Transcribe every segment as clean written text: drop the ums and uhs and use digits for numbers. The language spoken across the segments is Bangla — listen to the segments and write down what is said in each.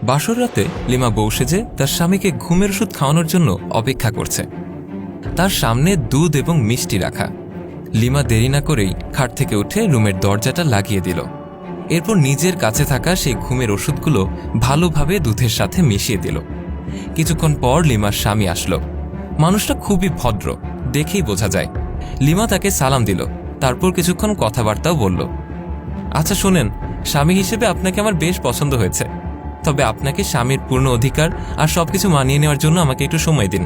বাসর রাতে লিমা বউ সেজে তার স্বামীকে ঘুমের ওষুধ খাওয়ানোর জন্য অপেক্ষা করছে। তার সামনে দুধ এবং মিষ্টি রাখা। লিমা দেরি না করেই খাট থেকে উঠে রুমের দরজাটা লাগিয়ে দিল। এরপর নিজের কাছে থাকা সেই ঘুমের ওষুধগুলো ভালোভাবে দুধের সাথে মিশিয়ে দিল। কিছুক্ষণ পর লিমার স্বামী আসলো। মানুষটা খুবই ভদ্র, দেখেই বোঝা যায়। লিমা তাকে সালাম দিল, তারপর কিছুক্ষণ কথাবার্তাও বলল। আচ্ছা শোনেন, স্বামী হিসেবে আপনাকে আমার বেশ পছন্দ হয়েছে, তবে আপনাকে স্বামীর পূর্ণ অধিকার আর সবকিছু মানিয়ে নেওয়ার জন্য আমাকে একটু সময় দিন।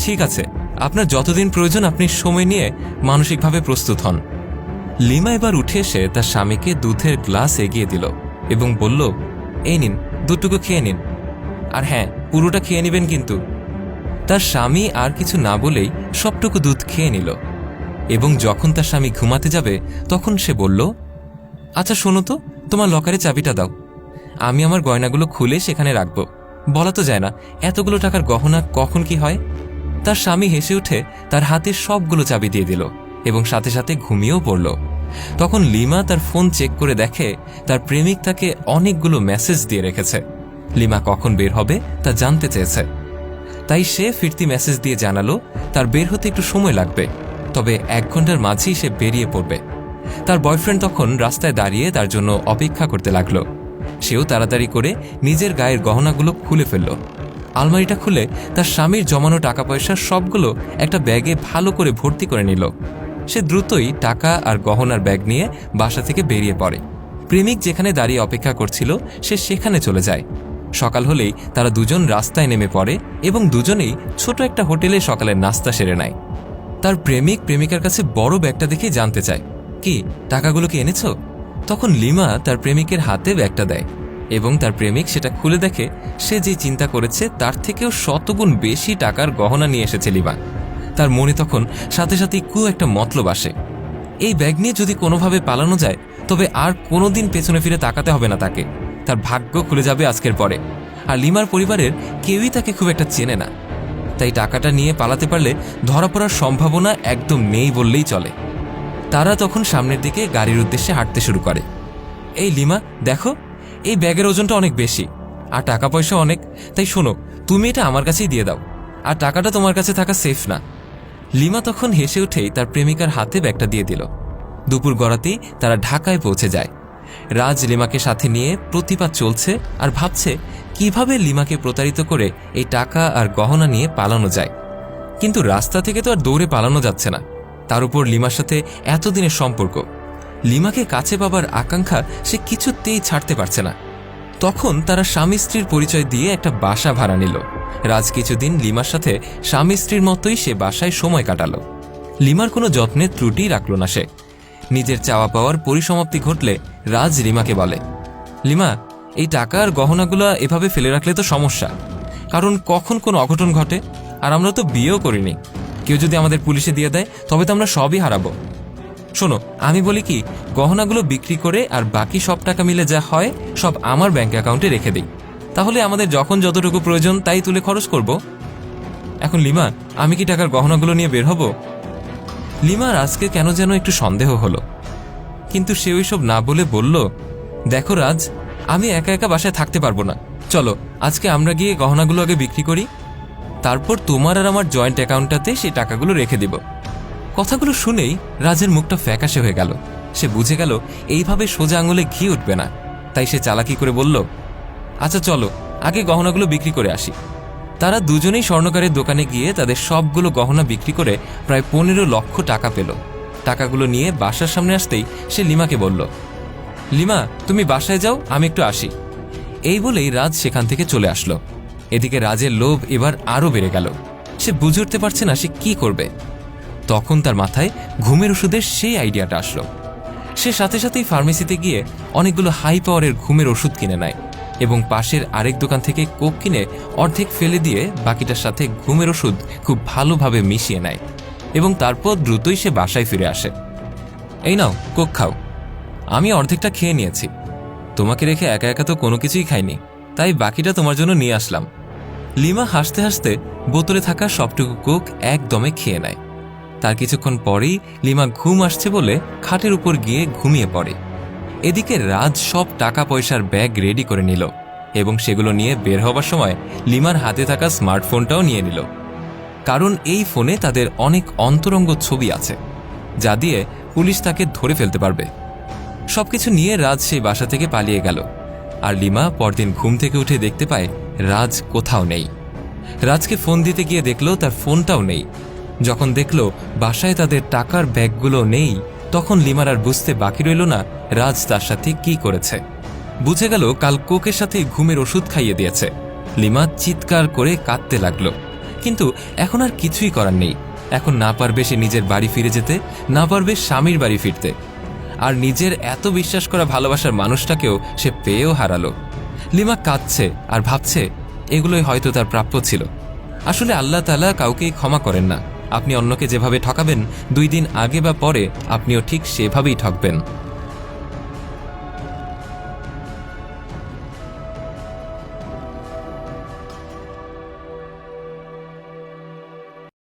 ঠিক আছে, আপনার যতদিন প্রয়োজন আপনি সময় নিয়ে মানসিকভাবে প্রস্তুত হন। লিমা এবার উঠে এসে তার স্বামীকে দুধের গ্লাস এগিয়ে দিল এবং বলল, এই নিন, দুধটুকু খেয়ে নিন, আর হ্যাঁ, পুরোটা খেয়ে নেবেন কিন্তু। তার স্বামী আর কিছু না বলেই সবটুকু দুধ খেয়ে নিল এবং যখন তার স্বামী ঘুমাতে যাবে তখন সে বলল, আচ্ছা শোনো তো, তোমার লকারে চাবিটা দাও, আমি আমার গয়নাগুলো খুলে সেখানে রাখব। বলা তো যায় না এতগুলো টাকার গহনা কখন কি হয়। তার স্বামী হেসে উঠে তার হাতের সবগুলো চাবি দিয়ে দিল এবং সাথে সাথে ঘুমিয়েও পড়ল। তখন লিমা তার ফোন চেক করে দেখে তার প্রেমিক তাকে অনেকগুলো মেসেজ দিয়ে রেখেছে। লিমা কখন বের হবে তা জানতে চেয়েছে, তাই সে ফিরতি মেসেজ দিয়ে জানালো তার বের হতে একটু সময় লাগবে, তবে 1 ঘন্টার মাঝেই সে বেরিয়ে পড়বে। তার বয়ফ্রেন্ড তখন রাস্তায় দাঁড়িয়ে তার জন্য অপেক্ষা করতে লাগলো। সেও তাড়াতাড়ি করে নিজের গায়ের গহনাগুলো খুলে ফেলল। আলমারিটা খুলে তার স্বামীর জমানো টাকা পয়সা সবগুলো একটা ব্যাগে ভালো করে ভর্তি করে নিল। সে দ্রুতই টাকা আর গহনার ব্যাগ নিয়ে বাসা থেকে বেরিয়ে পড়ে। প্রেমিক যেখানে দাঁড়িয়ে অপেক্ষা করছিল সে সেখানে চলে যায়। সকাল হলেই তারা দুজন রাস্তায় নেমে পড়ে এবং দুজনেই ছোট একটা হোটেলে সকালের নাস্তা সেরে নেয়। তার প্রেমিক প্রেমিকার কাছে বড় ব্যাগটা দেখে জানতে চায়, কি টাকাগুলো কি এনেছ? তখন লিমা তার প্রেমিকের হাতে ব্যাগটা দেয় এবং তার প্রেমিক সেটা খুলে দেখে সে যে চিন্তা করেছে তার থেকেও শতগুণ বেশি টাকার গহনা নিয়ে এসেছে লিমা। তার মনে তখন সাথে সাথেই একটা মতলব আসে। এই ব্যাগ নিয়ে যদি কোনোভাবে পালানো যায় তবে আর কোনোদিন পেছনে ফিরে তাকাতে হবে না তাকে। তার ভাগ্য খুলে যাবে আজকের পরে। আর লিমার পরিবারের কেউই তাকে খুব একটা চেনে না, তাই টাকাটা নিয়ে পালাতে পারলে ধরা পড়ার সম্ভাবনা একদম নেই বললেই চলে। তারা তখন সামনের দিকে গাড়ির উদ্দেশ্যে হাঁটতে শুরু করে। এই লিমা দেখো, এই ব্যাগের ওজনটা অনেক বেশি আর টাকা পয়সা অনেক, তাই শোনো, তুমি এটা আমার কাছেই দিয়ে দাও, আর টাকাটা তোমার কাছে থাকা সেফ না। লিমা তখন হেসে উঠেই তার প্রেমিকার হাতে ব্যাগটা দিয়ে দিল। দুপুর গড়াতেই তারা ঢাকায় পৌঁছে যায়। রাজ লিমাকে সাথে নিয়ে প্রতিবাদ চলছে আর ভাবছে কিভাবে লিমাকে প্রতারিত করে এই টাকা আর গহনা নিয়ে পালানো যায়। কিন্তু রাস্তা থেকে তো আর দৌড়ে পালানো যাচ্ছে না, তার উপর লিমার সাথে এতদিনের সম্পর্ক, লিমাকে কাছে পাবার আকাঙ্ক্ষা সে কিছুতেই ছাড়তে পারছে না। তখন তারা স্বামী স্ত্রীর পরিচয় দিয়ে একটা বাসা ভাড়া নিল। রাজ কিছুদিন লিমার সাথে স্বামী স্ত্রীর মতোই সে বাসায় সময় কাটালো। লিমার কোনো যত্নের ত্রুটি রাখল না সে। নিজের চাওয়া পাওয়ার পরিসমাপ্তি ঘটলে রাজ লিমাকে বলে, লিমা, এই টাকা আর গহনাগুলো এভাবে ফেলে রাখলে তো সমস্যা, কারণ কখন কোন অঘটন ঘটে, আর আমরা তো বিয়েও করিনি। কেউ যদি আমাদের পুলিশে দিয়ে দেয় তবে তো আমরা সবই হারাবো। শোনো, আমি বলি কি, গহনাগুলো বিক্রি করে আর বাকি সব টাকা মিলে যা হয় সব আমার ব্যাংক অ্যাকাউন্টে রেখে দিই, তাহলে আমাদের যখন যতটুকু প্রয়োজন তাই তুলে খরচ করব। এখন লিমা, আমি কি টাকার গহনাগুলো নিয়ে বের হব? লিমার আজকে কেন যেন একটু সন্দেহ হলো, কিন্তু সে ওইসব না বলে বলল, দেখো রাজ, আমি একা একা বাসায় থাকতে পারবো না, চলো আজকে আমরা গিয়ে গহনাগুলো আগে বিক্রি করি, তারপর তোমার আর আমার জয়েন্ট অ্যাকাউন্টটাতে সেই টাকাগুলো রেখে দিব। কথাগুলো শুনেই রাজের মুখটা ফ্যাকাশে হয়ে গেল। সে বুঝে গেল এইভাবে সোজা আঙুলে ঘি উঠবে না, তাই সে চালাকি করে বলল, আচ্ছা চলো আগে গহনাগুলো বিক্রি করে আসি। তারা দুজনেই স্বর্ণকারের দোকানে গিয়ে তাদের সবগুলো গহনা বিক্রি করে প্রায় 15 লক্ষ টাকা পেল। টাকাগুলো নিয়ে বাসার সামনে আসতেই সে লিমাকে বলল, লিমা, তুমি বাসায় যাও, আমি একটু আসি। এই বলেই রাজ সেখান থেকে চলে আসলো। এদিকে রাজের লোভ এবার আরও বেড়ে গেল। সে বুঝে উঠতে পারছে না সে কি করবে। তখন তার মাথায় ঘুমের ওষুধের সেই আইডিয়াটা আসলো। সে সাথে সাথেই ফার্মেসিতে গিয়ে অনেকগুলো হাই পাওয়ারের ঘুমের ওষুধ কিনে নেয় এবং পাশের আরেক দোকান থেকে কোক কিনে অর্ধেক ফেলে দিয়ে বাকিটার সাথে ঘুমের ওষুধ খুব ভালোভাবে মিশিয়ে নেয় এবং তারপর দ্রুতই সে বাসায় ফিরে আসে। এই নাও কোক খাও, আমি অর্ধেকটা খেয়ে নিয়েছি, তোমাকে রেখে একা একা তো কোনো কিছুই খাইনি, তাই বাকিটা তোমার জন্য নিয়ে আসলাম। লিমা হাসতে হাসতে বোতলে থাকা সবটুকু কোক একদমে খেয়ে নেয়। তার কিছুক্ষণ পরেই লিমা ঘুম আসছে বলে খাটের উপর গিয়ে ঘুমিয়ে পড়ে। এদিকে রাজ সব টাকা পয়সার ব্যাগ রেডি করে নিল। এবং সেগুলো নিয়ে বের হবার সময় লিমার হাতে থাকা স্মার্টফোনটাও নিয়ে নিল। কারণ এই ফোনে তাদের অনেক অন্তরঙ্গ ছবি আছে, যা দিয়ে পুলিশ তাকে ধরে ফেলতে পারবে। সবকিছু নিয়ে রাজ সেই বাসা থেকে পালিয়ে গেল, আর লিমা পরদিন ঘুম থেকে উঠে দেখতে পায় রাজ কোথাও নেই। রাজকে ফোন দিতে গিয়ে দেখল তার ফোনটাও নেই। যখন দেখল বাসায় তাদের টাকার ব্যাগগুলো নেই, তখন লিমার আর বুঝতে বাকি রইল না রাজ তার সাথে কি করেছে। বুঝে গেল কাল কোকের সাথে ঘুমের ওষুধ খাইয়ে দিয়েছে। লিমা চিৎকার করে কাঁদতে লাগল, কিন্তু এখন আর কিছুই করার নেই। এখন না পারবে সে নিজের বাড়ি ফিরে যেতে, না পারবে স্বামীর বাড়ি ফিরতে, আর নিজের এত বিশ্বাস করা ভালোবাসার মানুষটাকেও সে পেয়েও হারালো। লিমা কাঁদছে আর ভাবছে এগুলোই হয়তো তার প্রাপ্য ছিল। আসলে আল্লাহ তাআলা কাউকেই ক্ষমা করেন না। আপনি অন্যকে যেভাবে ঠকাবেন 2 দিন আগে বা পরে আপনিও ঠিক সেভাবেই ঠকবেন।